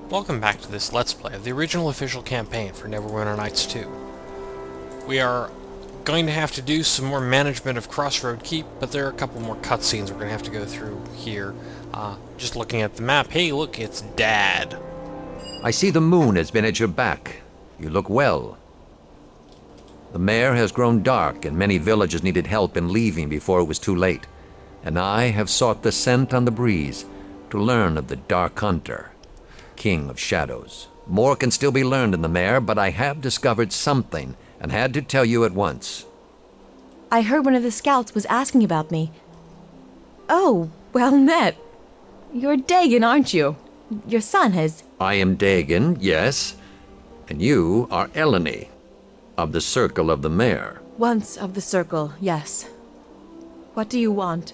Welcome back to this Let's Play of the original official campaign for Neverwinter Nights 2. We are going to have to do some more management of Crossroad Keep, but there are a couple more cutscenes we're going to have to go through here. Just looking at the map, hey look, it's Dad. I see the moon has been at your back. You look well. The mare has grown dark, and many villagers needed help in leaving before it was too late. And I have sought the scent on the breeze to learn of the Dark Hunter, King of Shadows. More can still be learned in the mare, but I have discovered something and had to tell you at once. I heard one of the scouts was asking about me. Oh, well met. You're Dagon, aren't you? Your son has... I am Dagon, yes. And you are Eleni, of the Circle of the Mare. Once of the Circle, yes. What do you want?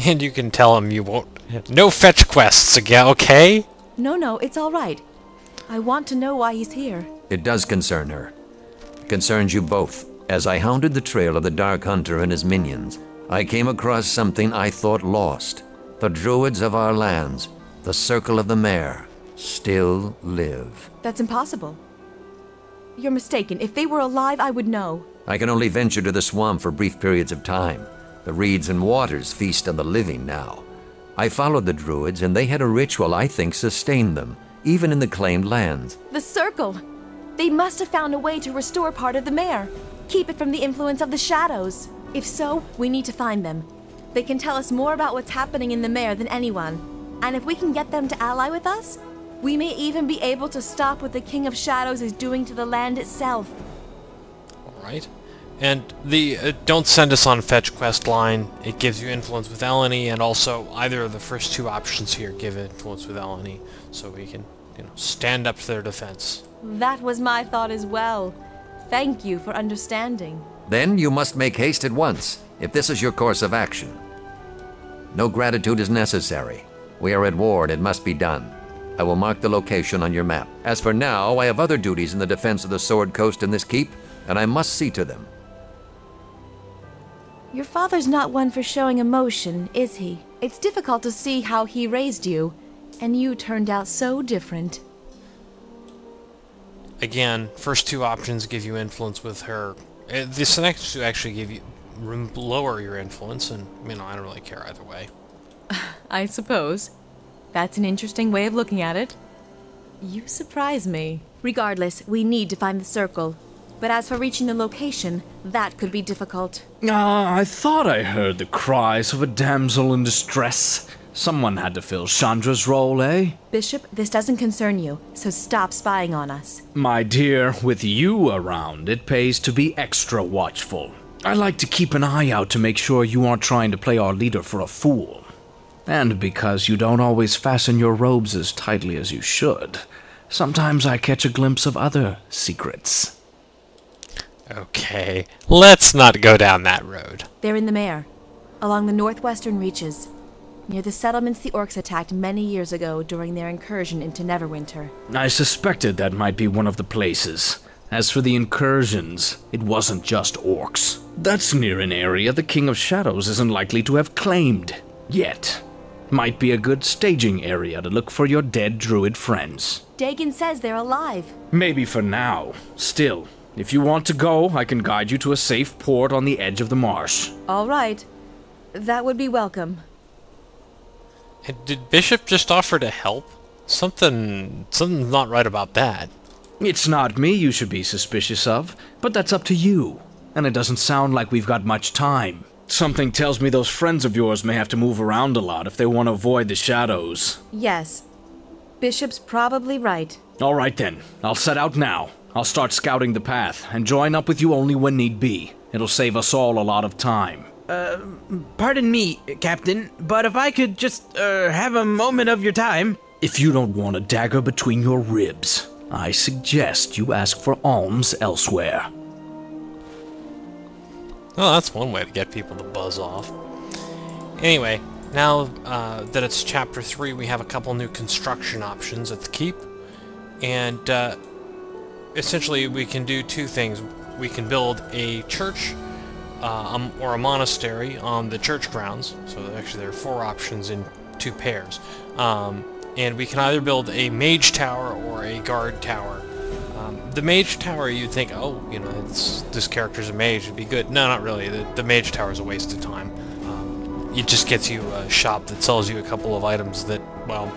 And you can tell him you won't... No fetch quests again, okay? No, it's all right. I want to know why he's here. It does concern her. It concerns you both. As I hounded the trail of the Dark Hunter and his minions, I came across something I thought lost. The druids of our lands, the Circle of the Mare, still live. That's impossible. You're mistaken. If they were alive, I would know. I can only venture to the swamp for brief periods of time. The reeds and waters feast on the living now. I followed the druids, and they had a ritual I think sustained them, even in the claimed lands. The Circle! They must have found a way to restore part of the mare. Keep it from the influence of the shadows. If so, we need to find them. They can tell us more about what's happening in the mare than anyone. And if we can get them to ally with us, we may even be able to stop what the King of Shadows is doing to the land itself. Alright. And the don't send us on fetch quest line. It gives you influence with Eleni, and also either of the first two options here give influence with Eleni, so we can, stand up to their defense. That was my thought as well. Thank you for understanding. Then you must make haste at once, if this is your course of action. No gratitude is necessary. We are at war and it must be done. I will mark the location on your map. As for now, I have other duties in the defense of the Sword Coast and this keep, and I must see to them. Your father's not one for showing emotion, is he? It's difficult to see how he raised you, and you turned out so different. Again, first two options give you influence with her. The next two actually give you lower your influence, and I don't really care either way. I suppose. That's an interesting way of looking at it. You surprise me. Regardless, we need to find the Circle. But as for reaching the location, that could be difficult. I thought I heard the cries of a damsel in distress. Someone had to fill Chandra's role, eh? Bishop, this doesn't concern you, so stop spying on us. My dear, with you around, it pays to be extra watchful. I like to keep an eye out to make sure you aren't trying to play our leader for a fool. And because you don't always fasten your robes as tightly as you should, sometimes I catch a glimpse of other secrets. Okay, let's not go down that road. They're in the mare, along the northwestern reaches, near the settlements the orcs attacked many years ago during their incursion into Neverwinter. I suspected that might be one of the places. As for the incursions, it wasn't just orcs. That's near an area the King of Shadows isn't likely to have claimed yet. Might be a good staging area to look for your dead druid friends. Dagon says they're alive. Maybe for now. Still, if you want to go, I can guide you to a safe port on the edge of the marsh. All right. That would be welcome. And did Bishop just offer to help? Something's not right about that. It's not me you should be suspicious of, but that's up to you. And it doesn't sound like we've got much time. Something tells me those friends of yours may have to move around a lot if they want to avoid the shadows. Yes. Bishop's probably right. All right then, I'll set out now. I'll start scouting the path, and join up with you only when need be. It'll save us all a lot of time. Pardon me, Captain, but if I could just, have a moment of your time... If you don't want a dagger between your ribs, I suggest you ask for alms elsewhere. Well, that's one way to get people to buzz off. Anyway, now that it's Chapter 3, we have a couple new construction options at the keep. And essentially we can do two things. We can build a church or a monastery on the church grounds. So actually there are 4 options in 2 pairs. and we can either build a mage tower or a guard tower. The mage tower, you'd think, oh, you know, this character's a mage, it'd be good. No, not really. The mage tower is a waste of time. It just gets you a shop that sells you a couple of items that, well,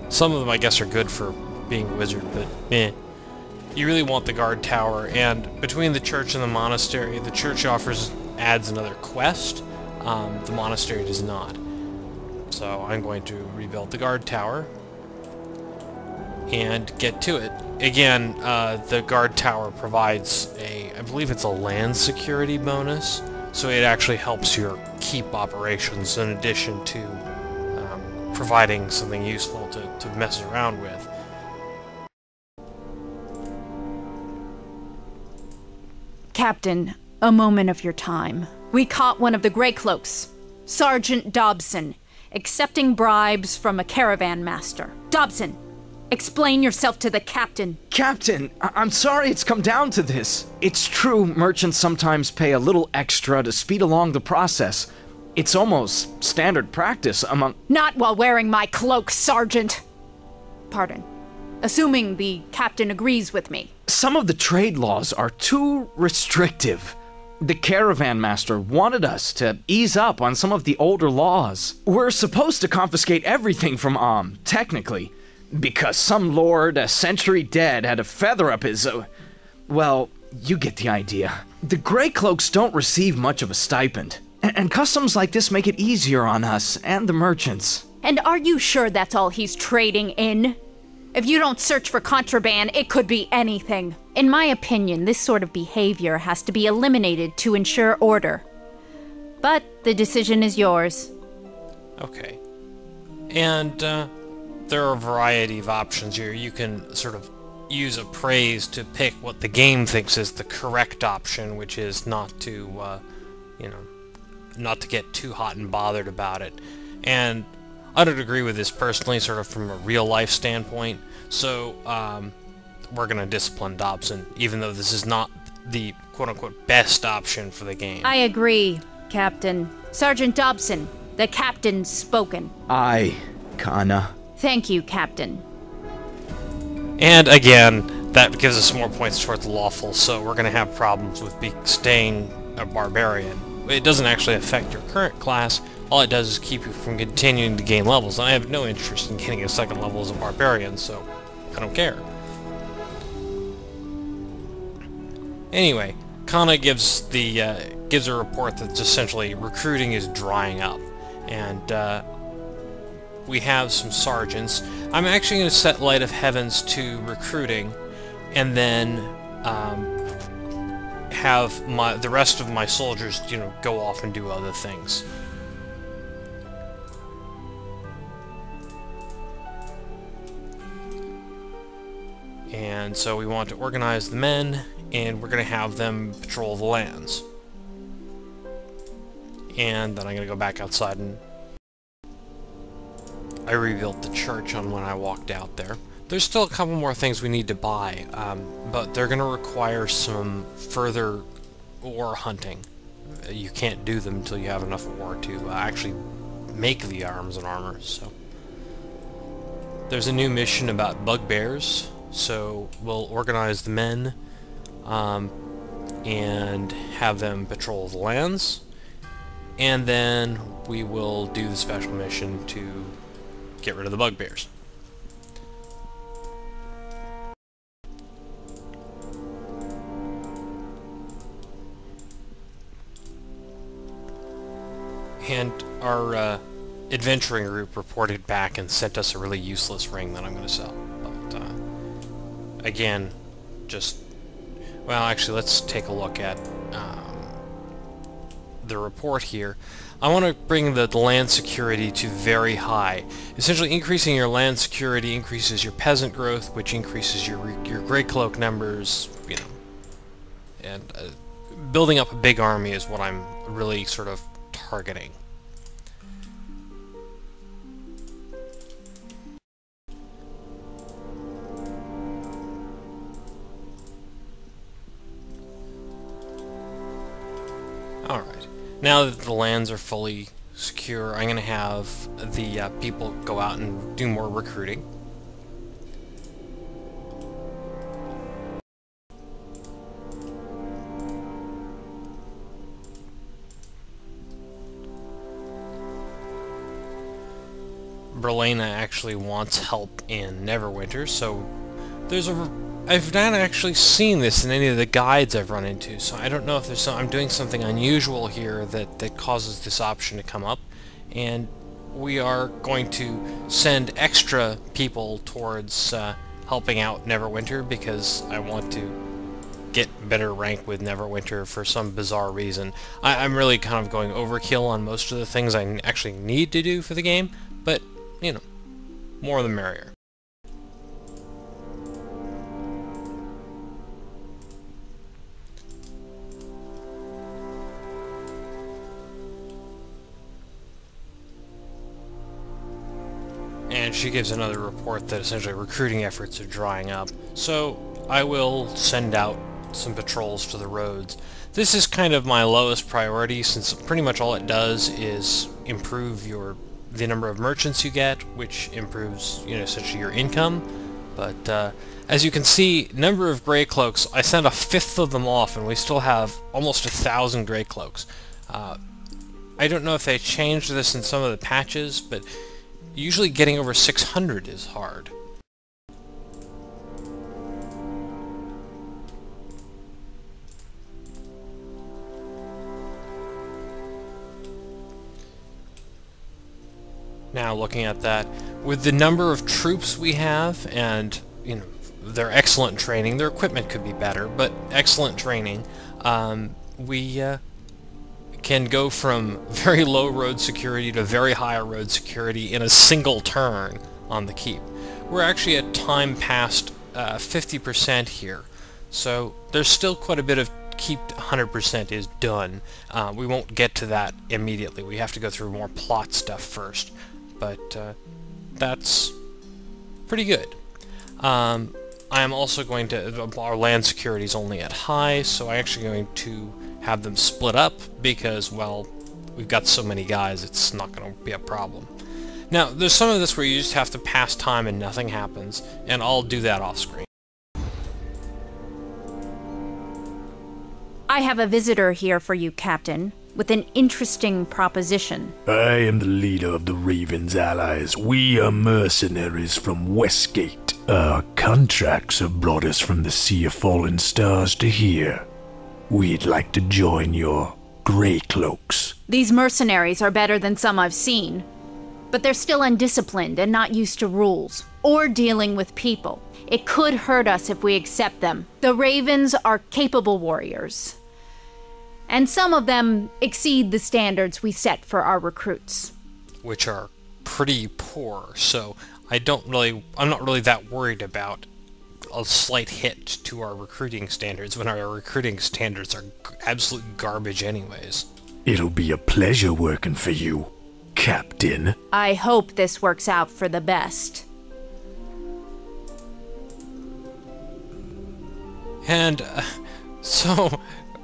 some of them I guess are good for being a wizard, but eh. You really want the guard tower, and between the church and the monastery, the church adds another quest, the monastery does not. So I'm going to rebuild the guard tower and get to it. Again, the guard tower provides I believe it's a land security bonus, so it actually helps your keep operations in addition to providing something useful to mess around with. Captain, a moment of your time. We caught one of the Grey Cloaks, Sergeant Dobson, accepting bribes from a caravan master. Dobson, explain yourself to the captain. Captain, I'm sorry it's come down to this. It's true merchants sometimes pay a little extra to speed along the process. It's almost standard practice among— Not while wearing my cloak, Sergeant. Pardon. Assuming the captain agrees with me. Some of the trade laws are too restrictive. The caravan master wanted us to ease up on some of the older laws. We're supposed to confiscate everything from technically, because some lord a century dead had a feather up his— well, you get the idea. The Grey Cloaks don't receive much of a stipend, and customs like this make it easier on us and the merchants. And are you sure that's all he's trading in? If you don't search for contraband, it could be anything. In my opinion, this sort of behavior has to be eliminated to ensure order. But the decision is yours. Okay. And there are a variety of options here. You can sort of use appraise to pick what the game thinks is the correct option, which is not to, you know, not to get too hot and bothered about it. And I don't agree with this personally, sort of from a real-life standpoint, so we're going to discipline Dobson, even though this is not the quote-unquote best option for the game. I agree, Captain. Sergeant Dobson, the captain's spoken. Aye, Kana. Thank you, Captain. And again, that gives us more points towards lawful, so we're going to have problems with staying a barbarian. It doesn't actually affect your current class. All it does is keep you from continuing to gain levels, and I have no interest in getting a second level as a barbarian, so I don't care. Anyway, Kana gives a report that essentially recruiting is drying up, and we have some sergeants. I'm actually going to set Light of Heavens to recruiting, and then have the rest of my soldiers, you know, go off and do other things. And so we want to organize the men, and we're going to have them patrol the lands. And then I'm going to go back outside, and I rebuilt the church on when I walked out there. There's still a couple more things we need to buy, but they're going to require some further ore hunting. You can't do them until you have enough ore to actually make the arms and armor. So there's a new mission about bugbears. So we'll organize the men and have them patrol the lands, and then we will do the special mission to get rid of the bugbears. And our adventuring group reported back and sent us a really useless ring that I'm going to sell. But again, just... well, actually, let's take a look at the report here. I want to bring the land security to very high. Essentially, increasing your land security increases your peasant growth, which increases your Grey Cloak numbers, you know. And building up a big army is what I'm really sort of targeting. Alright, now that the lands are fully secure. I'm going to have the people go out and do more recruiting. Berlana actually wants help in Neverwinter, so I've not actually seen this in any of the guides I've run into, so I don't know if I'm doing something unusual here that causes this option to come up, and we are going to send extra people towards helping out Neverwinter because I want to get better rank with Neverwinter for some bizarre reason. I'm really kind of going overkill on most of the things I actually need to do for the game, but you know, more the merrier. And she gives another report that essentially recruiting efforts are drying up, so I will send out some patrols to the roads. This is kind of my lowest priority, since pretty much all it does is improve the number of merchants you get, which improves, you know, essentially your income. But as you can see, number of Grey Cloaks, I sent 1/5 of them off, and we still have almost 1,000 Grey Cloaks. I don't know if they changed this in some of the patches, but usually getting over 600 is hard. Now looking at that, with the number of troops we have, and you know, their excellent training, their equipment could be better, but excellent training, we can go from very low road security to very high road security in a single turn on the keep. We're actually at time past 50% here, so there's still quite a bit of keep 100% is done. We won't get to that immediately. We have to go through more plot stuff first. But that's pretty good. I am also going to, our land security is only at high, so I'm actually going to have them split up because, well, we've got so many guys, it's not going to be a problem. Now, there's some of this where you just have to pass time and nothing happens, and I'll do that off screen. I have a visitor here for you, Captain, with an interesting proposition. I am the leader of the Raven's allies. We are mercenaries from Westgate. Our contracts have brought us from the Sea of Fallen Stars to here. We'd like to join your Grey Cloaks. These mercenaries are better than some I've seen, but they're still undisciplined and not used to rules or dealing with people. It could hurt us if we accept them. The Ravens are capable warriors, and some of them exceed the standards we set for our recruits. Which are pretty poor, so I'm not really that worried about a slight hit to our recruiting standards when our recruiting standards are absolute garbage anyways. It'll be a pleasure working for you, Captain. I hope this works out for the best. And so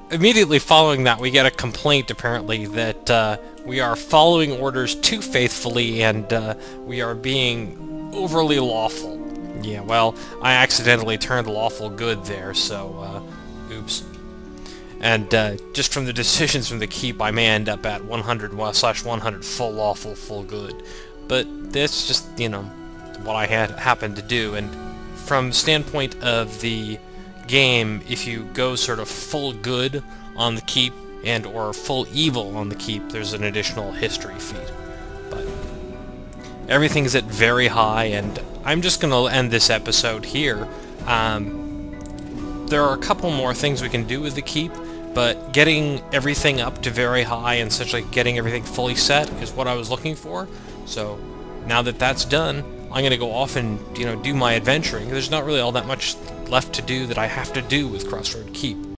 immediately following that, we get a complaint apparently that we are following orders too faithfully and we are being overly lawful. Yeah, well, I accidentally turned lawful good there, so oops. And just from the decisions from the keep, I may end up at 100/100 full lawful, full good. But that's just, you know, what I had happened to do. And from the standpoint of the game, if you go sort of full good on the keep and or full evil on the keep, there's an additional history feat. But everything's at very high, and I'm just going to end this episode here. There are a couple more things we can do with the keep, but getting everything up to very high and essentially getting everything fully set is what I was looking for. So now that that's done, I'm going to go off and, you know, do my adventuring. There's not really all that much left to do that I have to do with Crossroad Keep.